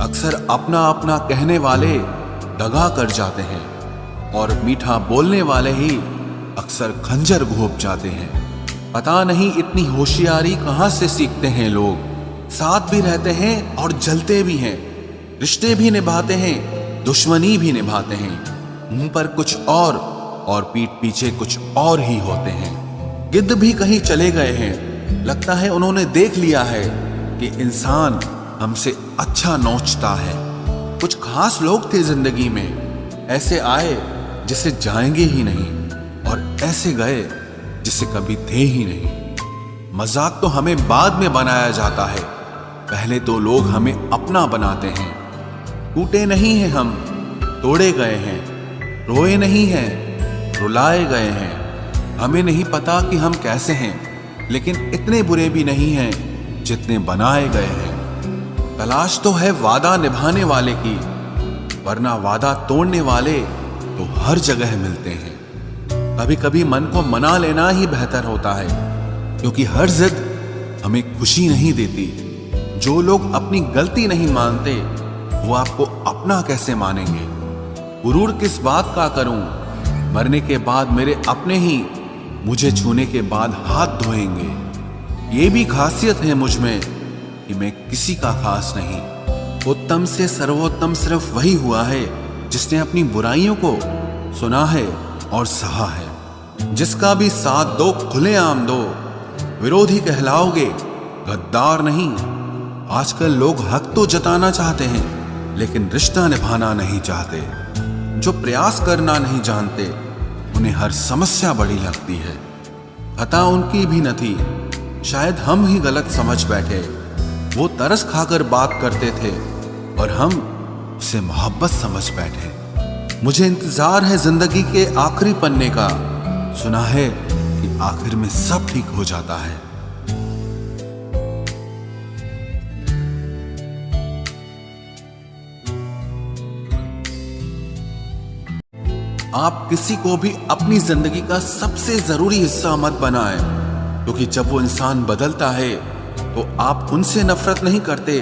अक्सर अपना अपना कहने वाले दगा कर जाते हैं और मीठा बोलने वाले ही अक्सर खंजर घोंप जाते हैं। पता नहीं इतनी होशियारी कहां से सीखते हैं लोग। साथ भी रहते हैं और जलते भी हैं, रिश्ते भी निभाते हैं, दुश्मनी भी निभाते हैं। मुंह पर कुछ और पीठ पीछे कुछ और ही होते हैं। गिद्ध भी कहीं चले गए हैं, लगता है उन्होंने देख लिया है कि इंसान हमसे अच्छा नोचता है। कुछ खास लोग थे जिंदगी में, ऐसे आए जिसे जाएंगे ही नहीं और ऐसे गए जिसे कभी थे ही नहीं। मजाक तो हमें बाद में बनाया जाता है, पहले तो लोग हमें अपना बनाते हैं। टूटे नहीं हैं हम, तोड़े गए हैं। रोए नहीं हैं, रुलाए गए हैं। हमें नहीं पता कि हम कैसे हैं, लेकिन इतने बुरे भी नहीं हैं जितने बनाए गए हैं। तलाश तो है वादा निभाने वाले की, वरना वादा तोड़ने वाले तो हर जगह मिलते हैं। कभी कभी मन को मना लेना ही बेहतर होता है, क्योंकि हर जिद हमें खुशी नहीं देती। जो लोग अपनी गलती नहीं मानते, वो आपको अपना कैसे मानेंगे। गुरूर किस बात का करूं, मरने के बाद मेरे अपने ही मुझे छूने के बाद हाथ धोएंगे। ये भी खासियत है मुझ में कि मैं किसी का खास नहीं। उत्तम से सर्वोत्तम सिर्फ वही हुआ है जिसने अपनी बुराइयों को सुना है और सहा है। जिसका भी साथ दो खुलेआम दो, विरोधी कहलाओगे, गद्दार नहीं। आजकल लोग हक तो जताना चाहते हैं, लेकिन रिश्ता निभाना नहीं चाहते। जो प्रयास करना नहीं जानते, उन्हें हर समस्या बड़ी लगती है। खता उनकी भी न थी, शायद हम ही गलत समझ बैठे। वो तरस खाकर बात करते थे और हम उसे मोहब्बत समझ बैठे। मुझे इंतजार है जिंदगी के आखिरी पन्ने का। सुना है कि आखिर में सब ठीक हो जाता है। आप किसी को भी अपनी जिंदगी का सबसे जरूरी हिस्सा मत बनाएं, क्योंकि जब वो इंसान बदलता है तो आप उनसे नफरत नहीं करते,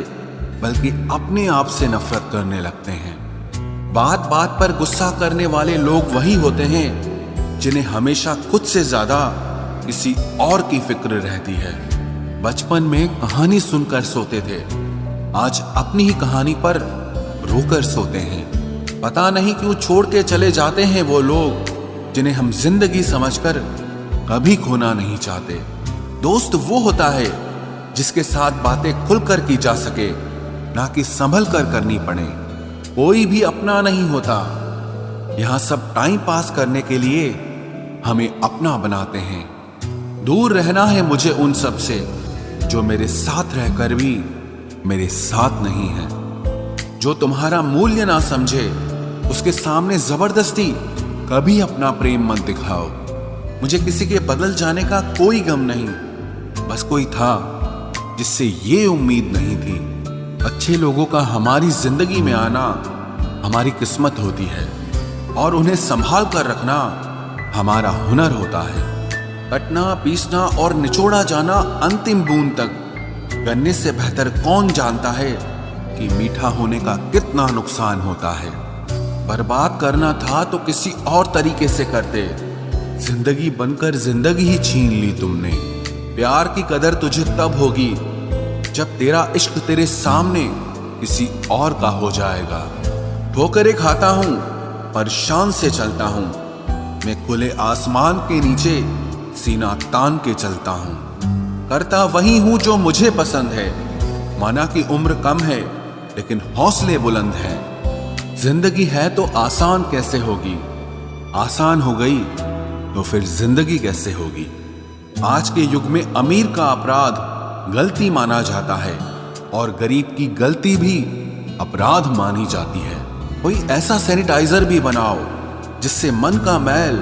बल्कि अपने आप से नफरत करने लगते हैं। बात बात पर गुस्सा करने वाले लोग वही होते हैं जिन्हें हमेशा खुद से ज्यादा किसी और की फिक्र रहती है। बचपन में कहानी सुनकर सोते थे, आज अपनी ही कहानी पर रोकर सोते हैं। पता नहीं क्यों छोड़ के चले जाते हैं वो लोग जिन्हें हम जिंदगी समझकर कभी खोना नहीं चाहते। दोस्त वो होता है जिसके साथ बातें खुलकर की जा सके, ना कि संभल कर करनी पड़े। कोई भी अपना नहीं होता, यहां सब टाइम पास करने के लिए हमें अपना बनाते हैं। दूर रहना है मुझे उन सब से जो मेरे साथ रहकर भी मेरे साथ नहीं है। जो तुम्हारा मूल्य ना समझे, उसके सामने जबरदस्ती कभी अपना प्रेम मत दिखाओ। मुझे किसी के बदल जाने का कोई गम नहीं, बस कोई था जिससे ये उम्मीद नहीं थी। अच्छे लोगों का हमारी जिंदगी में आना हमारी किस्मत होती है, और उन्हें संभाल कर रखना हमारा हुनर होता है। कटना, पीसना और निचोड़ा जाना अंतिम बूंद तक करने से बेहतर कौन जानता है कि मीठा होने का कितना नुकसान होता है। बर्बाद करना था तो किसी और तरीके से करते। जिंदगी बनकर जिंदगी ही छीन ली तुमने। प्यार की कदर तुझे तब होगी जब तेरा इश्क तेरे सामने किसी और का हो जाएगा। ठोकरें खाता हूं पर शान से चलता हूं, मैं खुले आसमान के नीचे सीना तान के चलता हूं। करता वही हूं जो मुझे पसंद है, माना कि उम्र कम है लेकिन हौसले बुलंद हैं। जिंदगी है तो आसान कैसे होगी, आसान हो गई तो फिर जिंदगी कैसे होगी। आज के युग में अमीर का अपराध गलती माना जाता है और गरीब की गलती भी अपराध मानी जाती है। कोई ऐसा सैनिटाइजर भी बनाओ जिससे मन का मैल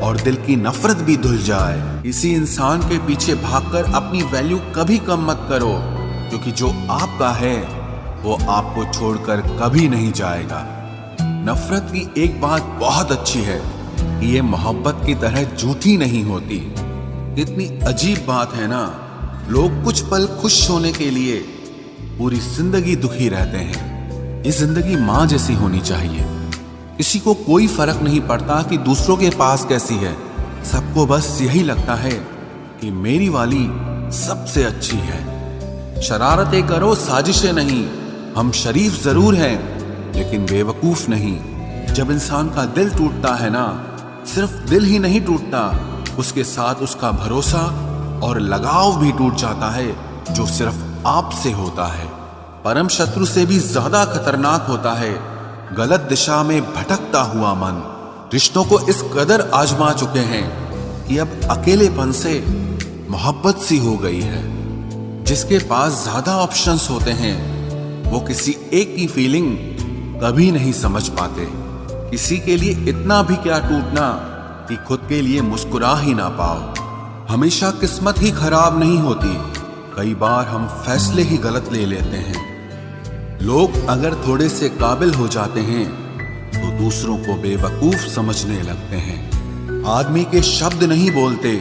और दिल की नफरत भी धुल जाए। किसी इंसान के पीछे भागकर अपनी वैल्यू कभी कम मत करो, क्योंकि जो आपका है वो आपको छोड़कर कभी नहीं जाएगा। नफरत की एक बात बहुत अच्छी है कि ये मोहब्बत की तरह झूठी नहीं होती। कितनी अजीब बात है ना, लोग कुछ पल खुश होने के लिए पूरी जिंदगी दुखी रहते हैं। ये जिंदगी माँ जैसी होनी चाहिए। किसी को कोई फर्क नहीं पड़ता कि दूसरों के पास कैसी है, सबको बस यही लगता है कि मेरी वाली सबसे अच्छी है। शरारतें करो, साजिशें नहीं। हम शरीफ जरूर हैं लेकिन बेवकूफ नहीं। जब इंसान का दिल टूटता है ना, सिर्फ दिल ही नहीं टूटता, उसके साथ उसका भरोसा और लगाव भी टूट जाता है, जो सिर्फ आपसे होता है। परम शत्रु से भी ज्यादा खतरनाक होता है गलत दिशा में भटकता हुआ मन। रिश्तों को इस कदर आजमा चुके हैं कि अब अकेलेपन से मोहब्बत सी हो गई है। जिसके पास ज्यादा ऑप्शंस होते हैं वो किसी एक की फीलिंग कभी नहीं समझ पाते। किसी के लिए इतना भी क्या टूटना कि खुद के लिए मुस्कुरा ही ना पाओ। हमेशा किस्मत ही खराब नहीं होती, कई बार हम फैसले ही गलत ले लेते हैं। लोग अगर थोड़े से काबिल हो जाते हैं तो दूसरों को बेवकूफ समझने लगते हैं। आदमी के शब्द नहीं बोलते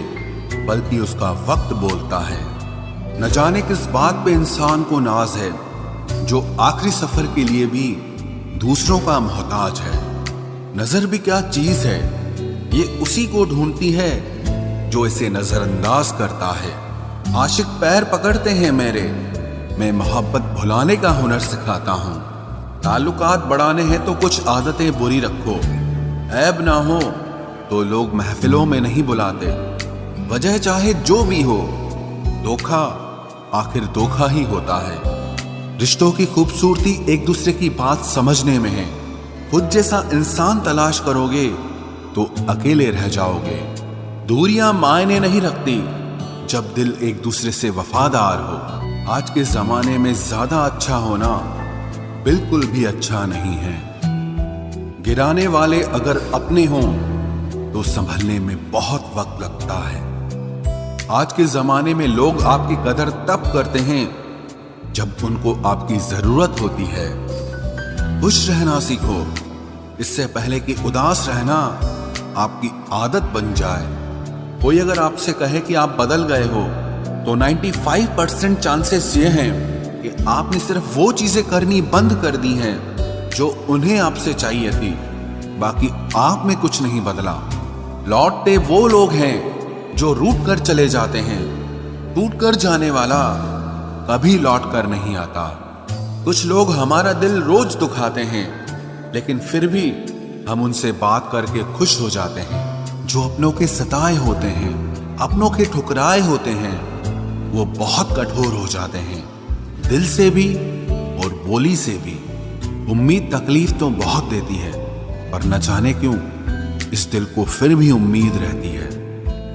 बल्कि उसका वक्त बोलता है। न जाने किस बात पे इंसान को नाज है, जो आखिरी सफर के लिए भी दूसरों का मोहताज है। नजर भी क्या चीज है, ये उसी को ढूंढती है जो इसे नजरअंदाज करता है। आशिक पैर पकड़ते हैं मेरे, मैं मोहब्बत भुलाने का हुनर सिखाता हूँ। ताल्लुकात बढ़ाने हैं तो कुछ आदतें बुरी रखो। ऐब ना हो तो लोग महफिलों में नहीं बुलाते। वजह चाहे जो भी हो, धोखा आखिर धोखा ही होता है। रिश्तों की खूबसूरती एक दूसरे की बात समझने में है। खुद जैसा इंसान तलाश करोगे तो अकेले रह जाओगे। दूरियां मायने नहीं रखती जब दिल एक दूसरे से वफादार हो। आज के जमाने में ज्यादा अच्छा होना बिल्कुल भी अच्छा नहीं है। गिराने वाले अगर अपने हों तो संभलने में बहुत वक्त लगता है। आज के जमाने में लोग आपकी कदर तब करते हैं जब उनको आपकी जरूरत होती है। खुश रहना सीखो, इससे पहले कि उदास रहना आपकी आदत बन जाए। कोई अगर आपसे कहे कि आप बदल गए हो तो 95% चांसेस ये हैं कि आपने सिर्फ वो चीजें करनी बंद कर दी हैं जो उन्हें आपसे चाहिए थी। बाकी आप में कुछ नहीं बदला। लौटते वो लोग हैं जो रूठ कर चले जाते हैं। टूट कर जाने वाला कभी लौट कर नहीं आता। कुछ लोग हमारा दिल रोज दुखाते हैं लेकिन फिर भी हम उनसे बात करके खुश हो जाते हैं। जो अपनों के सताए होते हैं, अपनों के ठुकराए होते हैं, वो बहुत कठोर हो जाते हैं, दिल से भी और बोली से भी। उम्मीद तकलीफ तो बहुत देती है, पर न जाने क्यों इस दिल को फिर भी उम्मीद रहती है।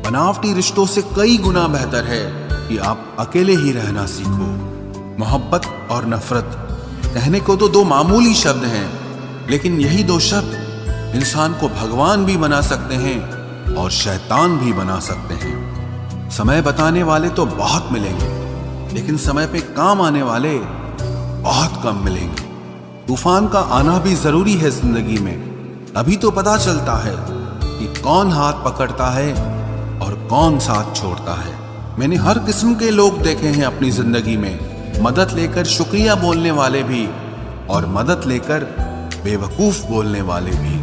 बनावटी रिश्तों से कई गुना बेहतर है कि आप अकेले ही रहना सीखो। मोहब्बत और नफरत कहने को तो दो मामूली शब्द हैं, लेकिन यही दो शब्द इंसान को भगवान भी बना सकते हैं और शैतान भी बना सकते हैं। समय बताने वाले तो बहुत मिलेंगे, लेकिन समय पे काम आने वाले बहुत कम मिलेंगे। तूफान का आना भी जरूरी है जिंदगी में, अभी तो पता चलता है कि कौन हाथ पकड़ता है और कौन साथ छोड़ता है। मैंने हर किस्म के लोग देखे हैं अपनी जिंदगी में, मदद लेकर शुक्रिया बोलने वाले भी और मदद लेकर बेवकूफ बोलने वाले भी।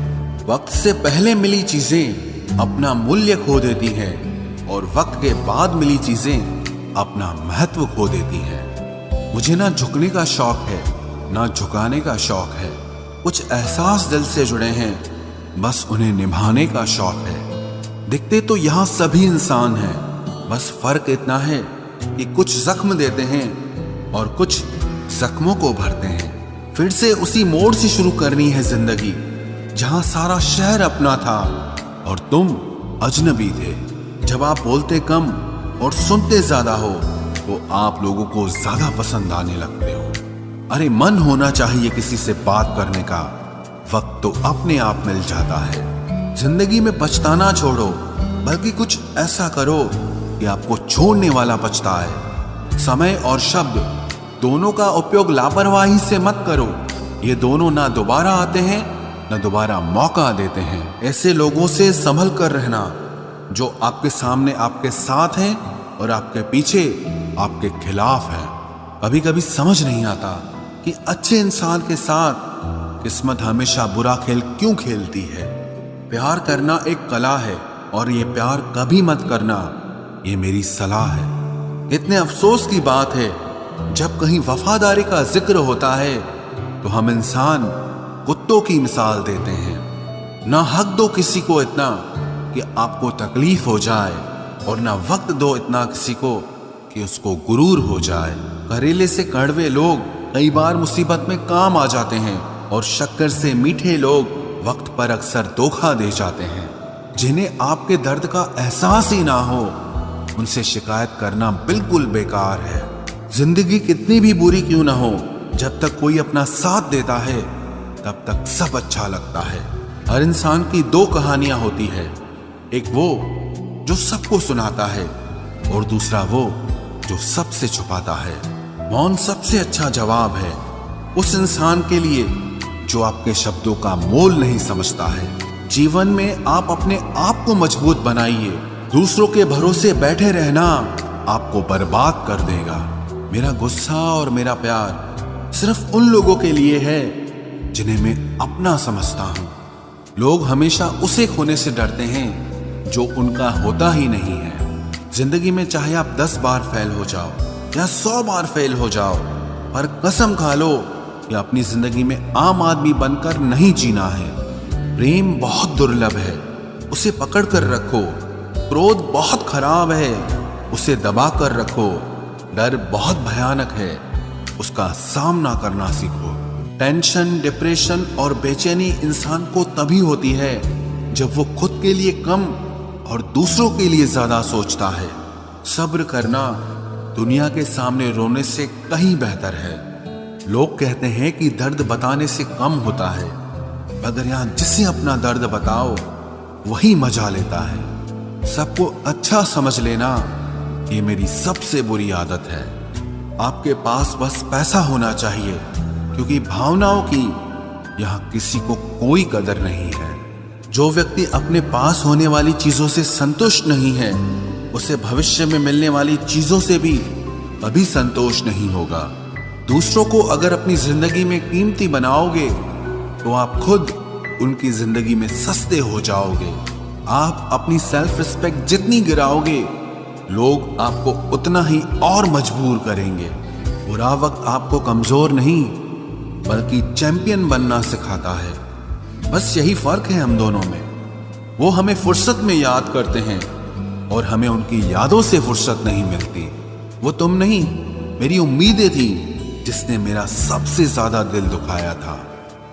वक्त से पहले मिली चीजें अपना मूल्य खो देती हैं और वक्त के बाद मिली चीजें अपना महत्व खो देती हैं। मुझे ना झुकने का शौक है ना झुकाने का शौक है। कुछ एहसास दिल से जुड़े हैं, बस उन्हें निभाने का शौक है। दिखते तो यहाँ सभी इंसान हैं, बस फर्क इतना है कि कुछ जख्म देते हैं और कुछ जख्मों को भरते हैं। फिर से उसी मोड़ से शुरू करनी है जिंदगी जहां सारा शहर अपना था और तुम अजनबी थे। जब आप बोलते कम और सुनते ज्यादा हो तो आप लोगों को ज्यादा पसंद आने लगते हो। अरे मन होना चाहिए किसी से बात करने का, वक्त तो अपने आप मिल जाता है। जिंदगी में पछताना छोड़ो, बल्कि कुछ ऐसा करो कि आपको छोड़ने वाला पछताए। समय और शब्द दोनों का उपयोग लापरवाही से मत करो। ये दोनों ना दोबारा आते हैं न दोबारा मौका देते हैं। ऐसे लोगों से संभल कर रहना जो आपके सामने आपके साथ हैं और आपके पीछे आपके खिलाफ हैं। कभी कभी समझ नहीं आता कि अच्छे इंसान के साथ किस्मत हमेशा बुरा खेल क्यों खेलती है। प्यार करना एक कला है और ये प्यार कभी मत करना, ये मेरी सलाह है। इतने अफसोस की बात है, जब कहीं वफादारी का जिक्र होता है तो हम इंसान कुत्तों की मिसाल देते हैं। ना हक दो किसी को इतना कि आपको तकलीफ हो जाए, और ना वक्त दो इतना किसी को कि उसको गुरूर हो जाए। करेले से कड़वे लोग कई बार मुसीबत में काम आ जाते हैं, और शक्कर से मीठे लोग वक्त पर अक्सर धोखा दे जाते हैं। जिन्हें आपके दर्द का एहसास ही ना हो, उनसे शिकायत करना बिल्कुल बेकार है। जिंदगी कितनी भी बुरी क्यों ना हो, जब तक कोई अपना साथ देता है तब तक सब अच्छा लगता है। हर इंसान की दो कहानियां होती है, एक वो जो सबको सुनाता है और दूसरा वो जो सबसे छुपाता है। मौन सबसे अच्छा जवाब है उस इंसान के लिए जो आपके शब्दों का मोल नहीं समझता है। जीवन में आप अपने आप को मजबूत बनाइए, दूसरों के भरोसे बैठे रहना आपको बर्बाद कर देगा। मेरा गुस्सा और मेरा प्यार सिर्फ उन लोगों के लिए है जिन्हें मैं अपना समझता हूं। लोग हमेशा उसे खोने से डरते हैं जो उनका होता ही नहीं है। जिंदगी में चाहे आप 10 बार फेल हो जाओ या 100 बार फेल हो जाओ, पर कसम खा लो कि अपनी जिंदगी में आम आदमी बनकर नहीं जीना है। प्रेम बहुत दुर्लभ है, उसे पकड़ कर रखो। क्रोध बहुत खराब है, उसे दबा कर रखो। डर बहुत भयानक है, उसका सामना करना सीखो। टेंशन, डिप्रेशन और बेचैनी इंसान को तभी होती है जब वो खुद के लिए कम और दूसरों के लिए ज्यादा सोचता है। सब्र करना दुनिया के सामने रोने से कहीं बेहतर है। लोग कहते हैं कि दर्द बताने से कम होता है, मगर यहाँ जिसे अपना दर्द बताओ वही मजा लेता है। सबको अच्छा समझ लेना ये मेरी सबसे बुरी आदत है। आपके पास बस पैसा होना चाहिए, क्योंकि भावनाओं की यहाँ किसी को कोई कदर नहीं है। जो व्यक्ति अपने पास होने वाली चीजों से संतुष्ट नहीं है, उसे भविष्य में मिलने वाली चीजों से भी कभी संतोष नहीं होगा। दूसरों को अगर अपनी जिंदगी में कीमती बनाओगे तो आप खुद उनकी जिंदगी में सस्ते हो जाओगे। आप अपनी सेल्फ रिस्पेक्ट जितनी गिराओगे, लोग आपको उतना ही और मजबूर करेंगे। बुरा वक्त आपको कमजोर नहीं बल्कि चैंपियन बनना सिखाता है। बस यही फर्क है हम दोनों में। वो हमें फुर्सत में याद करते हैं और हमें उनकी यादों से फुर्सत नहीं मिलती। वो तुम नहीं, मेरी उम्मीदें थी जिसने मेरा सबसे ज्यादा दिल दुखाया था।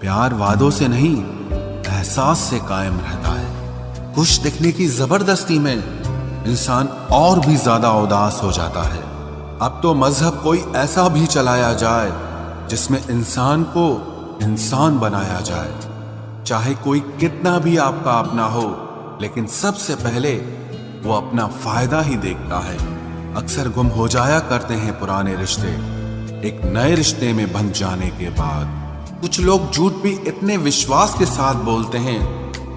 प्यार वादों से नहीं, एहसास से कायम रहता है। खुश दिखने की जबरदस्ती में इंसान और भी ज्यादा उदास हो जाता है। अब तो मजहब कोई ऐसा भी चलाया जाए जिसमें इंसान को इंसान बनाया जाए। चाहे कोई कितना भी आपका अपना हो, लेकिन सबसे पहले वो अपना फायदा ही देखता है। अक्सर गुम हो जाया करते हैं पुराने रिश्ते एक नए रिश्ते में बंध जाने के बाद। कुछ लोग झूठ भी इतने विश्वास के साथ बोलते हैं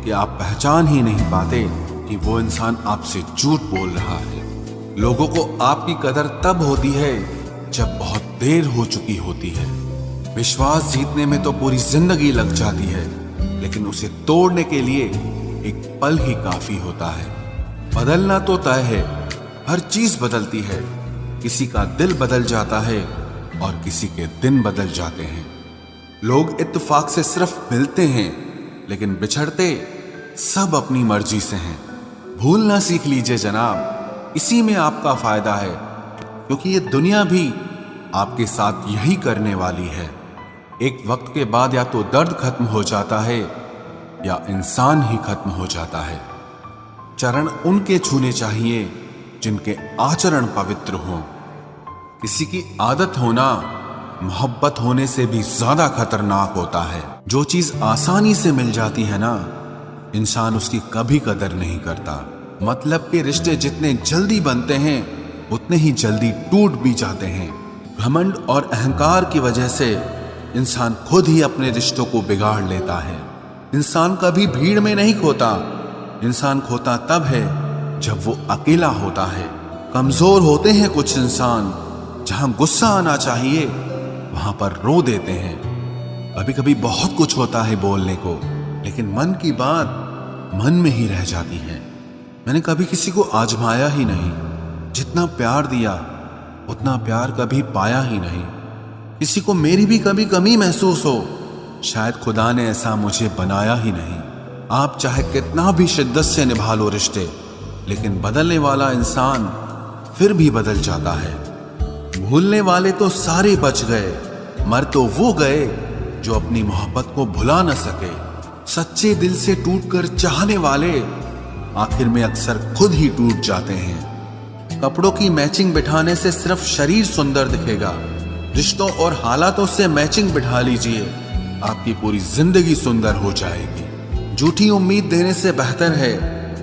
कि आप पहचान ही नहीं पाते कि वो इंसान आपसे झूठ बोल रहा है। लोगों को आपकी कदर तब होती है जब बहुत देर हो चुकी होती है। विश्वास जीतने में तो पूरी जिंदगी लग जाती है, लेकिन उसे तोड़ने के लिए एक पल ही काफी होता है। बदलना तो तय है, हर चीज बदलती है। किसी का दिल बदल जाता है और किसी के दिन बदल जाते हैं। लोग इत्तेफाक से सिर्फ मिलते हैं, लेकिन बिछड़ते सब अपनी मर्जी से हैं। भूलना सीख लीजिए जनाब, इसी में आपका फायदा है, क्योंकि ये दुनिया भी आपके साथ यही करने वाली है। एक वक्त के बाद या तो दर्द खत्म हो जाता है या इंसान ही खत्म हो जाता है। चरण उनके छूने चाहिए जिनके आचरण पवित्र हों। किसी की आदत होना मोहब्बत होने से भी ज्यादा खतरनाक होता है। जो चीज आसानी से मिल जाती है ना, इंसान उसकी कभी कदर नहीं करता। मतलब के रिश्ते जितने जल्दी बनते हैं उतने ही जल्दी टूट भी जाते हैं। घमंड और अहंकार की वजह से इंसान खुद ही अपने रिश्तों को बिगाड़ लेता है। इंसान कभी भीड़ में नहीं खोता, इंसान खोता तब है जब वो अकेला होता है। कमजोर होते हैं कुछ इंसान, जहां गुस्सा आना चाहिए वहां पर रो देते हैं। कभी कभी बहुत कुछ होता है बोलने को, लेकिन मन की बात मन में ही रह जाती है। मैंने कभी किसी को आजमाया ही नहीं, जितना प्यार दिया उतना प्यार कभी पाया ही नहीं। किसी को मेरी भी कभी कमी महसूस हो, शायद खुदा ने ऐसा मुझे बनाया ही नहीं। आप चाहे कितना भी शिद्दत से निभा लो रिश्ते, लेकिन बदलने वाला इंसान फिर भी बदल जाता है। भूलने वाले तो सारे बच गए, मर तो वो गए जो अपनी मोहब्बत को भुला न सके। सच्चे दिल से टूटकर चाहने वाले आखिर में अक्सर खुद ही टूट जाते हैं। कपड़ों की मैचिंग बिठाने से सिर्फ शरीर सुंदर दिखेगा, रिश्तों और हालातों से मैचिंग बिठा लीजिए, आपकी पूरी जिंदगी सुंदर हो जाएगी। झूठी उम्मीद देने से बेहतर है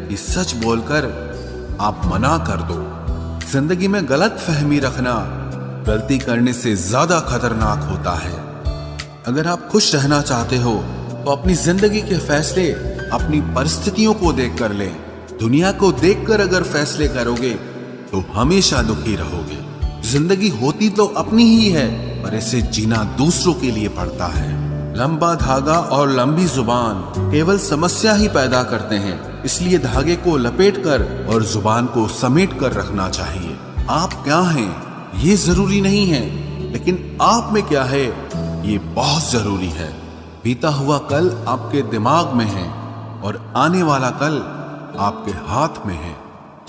कि सच बोलकर आप मना कर दो। जिंदगी में गलत फहमी रखना गलती करने से ज्यादा खतरनाक होता है। अगर आप खुश रहना चाहते हो तो अपनी जिंदगी के फैसले अपनी परिस्थितियों को देखकर लें। दुनिया को देखकर अगर फैसले करोगे तो हमेशा दुखी रहोगे। जिंदगी होती तो अपनी ही है, पर इसे जीना दूसरों के लिए पड़ता है। लंबा धागा और लंबी जुबान केवल समस्या ही पैदा करते हैं, इसलिए धागे को लपेटकर और जुबान को समेट कर रखना चाहिए। आप क्या हैं ये जरूरी नहीं है, लेकिन आप में क्या है ये बहुत जरूरी है। बीता हुआ कल आपके दिमाग में है और आने वाला कल आपके हाथ में है।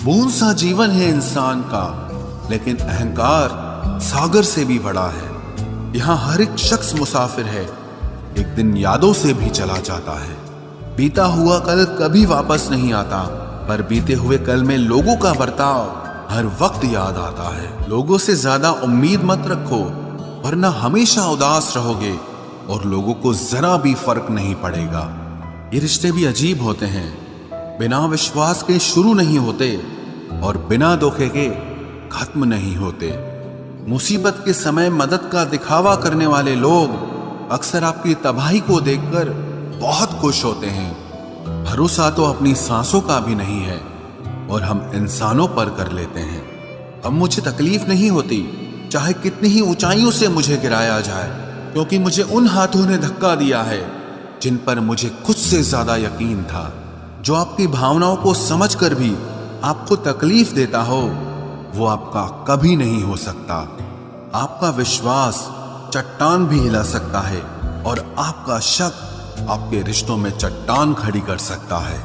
बूंद सा जीवन है इंसान का, लेकिन अहंकार सागर से भी बड़ा है। यहाँ हर एक शख्स मुसाफिर है, एक दिन यादों से भी चला जाता है। बीता हुआ कल कभी वापस नहीं आता, पर बीते हुए कल में लोगों का बर्ताव हर वक्त याद आता है। लोगों से ज्यादा उम्मीद मत रखो, वरना हमेशा उदास रहोगे और लोगों को जरा भी फर्क नहीं पड़ेगा। ये रिश्ते भी अजीब होते हैं, बिना विश्वास के शुरू नहीं होते और बिना धोखे के खत्म नहीं होते। मुसीबत के समय मदद का दिखावा करने वाले लोग अक्सर आपकी तबाही को देखकर बहुत खुश होते हैं। भरोसा तो अपनी सांसों का भी नहीं है और हम इंसानों पर कर लेते हैं। अब मुझे तकलीफ नहीं होती चाहे कितनी ही ऊंचाइयों से मुझे गिराया जाए, क्योंकि मुझे उन हाथों ने धक्का दिया है जिन पर मुझे खुद से ज्यादा यकीन था। जो आपकी भावनाओं को समझकर भी आपको तकलीफ देता हो, वो आपका कभी नहीं हो सकता। आपका विश्वास चट्टान भी हिला सकता है और आपका शक आपके रिश्तों में चट्टान खड़ी कर सकता है।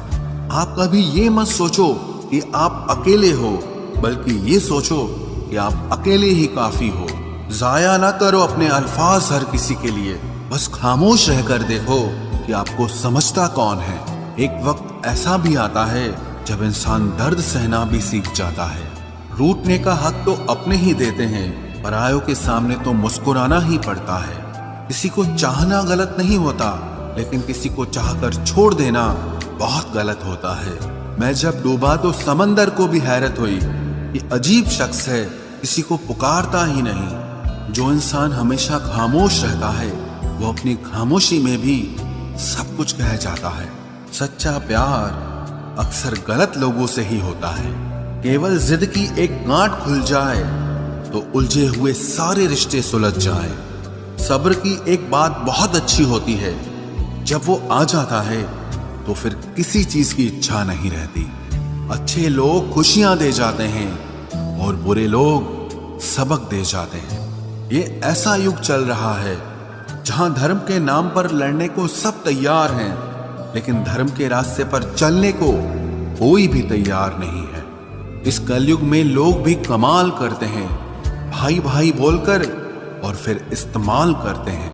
आप कभी ये मत सोचो कि आप अकेले हो, बल्कि ये सोचो कि आप अकेले ही काफी हो। जाया ना करो अपने अल्फाज हर किसी के लिए, बस खामोश रहकर देखो कि आपको समझता कौन है। एक वक्त ऐसा भी आता है जब इंसान दर्द सहना भी सीख जाता है। रूठने का हक तो अपने ही देते हैं, परायों के सामने तो मुस्कुराना ही पड़ता है। किसी को चाहना गलत नहीं होता, लेकिन किसी को चाहकर छोड़ देना बहुत गलत होता है। मैं जब डूबा तो समंदर को भी हैरत हुई कि अजीब शख्स है, किसी को पुकारता ही नहीं। जो इंसान हमेशा खामोश रहता है, वो अपनी खामोशी में भी सब कुछ कह जाता है। सच्चा प्यार अक्सर गलत लोगों से ही होता है। केवल जिद की एक गांठ खुल जाए तो उलझे हुए सारे रिश्ते सुलझ जाए। सब्र की एक बात बहुत अच्छी होती है, जब वो आ जाता है तो फिर किसी चीज की इच्छा नहीं रहती। अच्छे लोग खुशियां दे जाते हैं और बुरे लोग सबक दे जाते हैं। ये ऐसा युग चल रहा है जहां धर्म के नाम पर लड़ने को सब तैयार हैं, लेकिन धर्म के रास्ते पर चलने को कोई भी तैयार नहीं है। इस कलयुग में लोग भी कमाल करते हैं, भाई भाई बोलकर और फिर इस्तेमाल करते हैं।